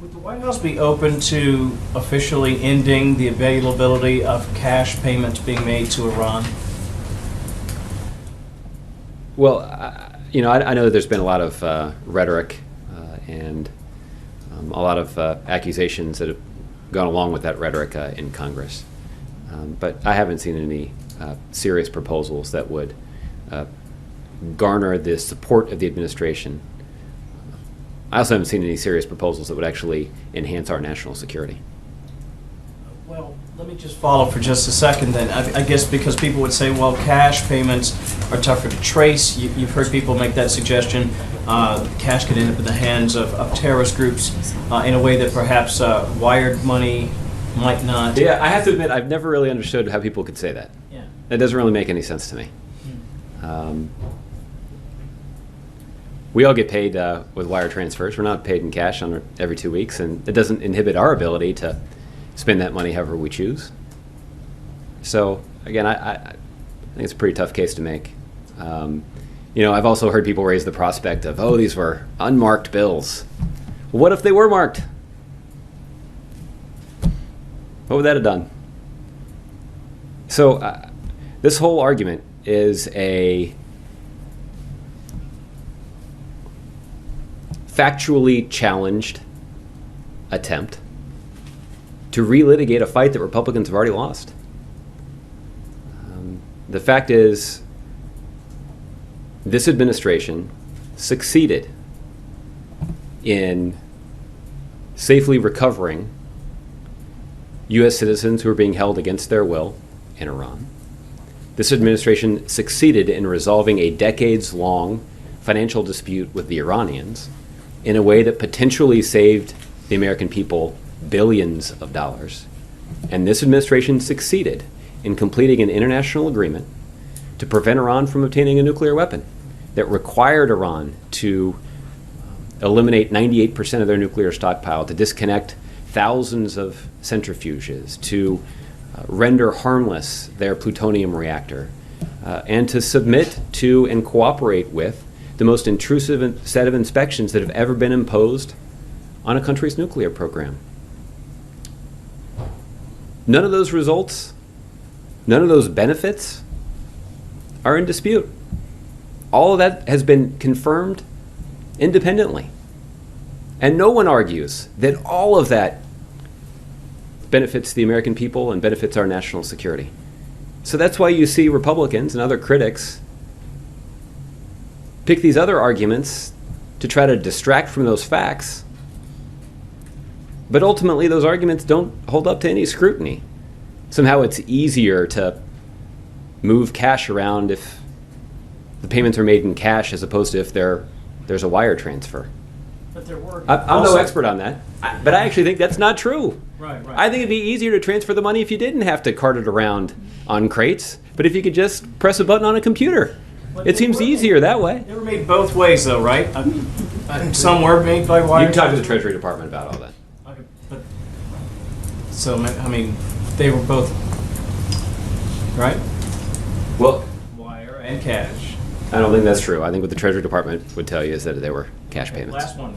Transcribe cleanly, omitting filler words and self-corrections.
Would the White House be open to officially ending the availability of cash payments being made to Iran? Well, I know that there's been a lot of rhetoric and a lot of accusations that have gone along with that rhetoric in Congress. But I haven't seen any serious proposals that would garner the support of the administration. I also haven't seen any serious proposals that would actually enhance our national security. Well, let me just follow for just a second then. I guess because people would say, well, cash payments are tougher to trace. You've heard people make that suggestion. Cash could end up in the hands of terrorist groups in a way that perhaps wired money might not. Yeah, I have to admit, I've never really understood how people could say that. Yeah. That doesn't really make any sense to me. We all get paid with wire transfers. We're not paid in cash every 2 weeks, and it doesn't inhibit our ability to spend that money however we choose. So again, I think it's a pretty tough case to make. I've also heard people raise the prospect of, oh, these were unmarked bills. Well, what if they were marked? What would that have done? So this whole argument is a factually challenged attempt to relitigate a fight that Republicans have already lost. The fact is, this administration succeeded in safely recovering U.S. citizens who were being held against their will in Iran. This administration succeeded in resolving a decades-long financial dispute with the Iranians in a way that potentially saved the American people billions of dollars. And this administration succeeded in completing an international agreement to prevent Iran from obtaining a nuclear weapon that required Iran to eliminate 98% of their nuclear stockpile, to disconnect thousands of centrifuges, to render harmless their plutonium reactor, and to submit to and cooperate with the most intrusive set of inspections that have ever been imposed on a country's nuclear program. None of those results, none of those benefits are in dispute. All of that has been confirmed independently. And no one argues that all of that benefits the American people and benefits our national security. So that's why you see Republicans and other critics pick these other arguments to try to distract from those facts. But ultimately, those arguments don't hold up to any scrutiny. Somehow it's easier to move cash around if the payments are made in cash as opposed to if there's a wire transfer. But there were. I'm no expert on that, but I actually think that's not true. Right. I think it'd be easier to transfer the money if you didn't have to cart it around on crates, but if you could just press a button on a computer. It seems easier that way. They were made both ways, though, right? Some were made by wire. You can talk to the Treasury Department about all that. Okay, but so I mean, they were both right. Well, Wire and cash. I don't think that's true. I think what the Treasury Department would tell you is that they were cash payments. Last one.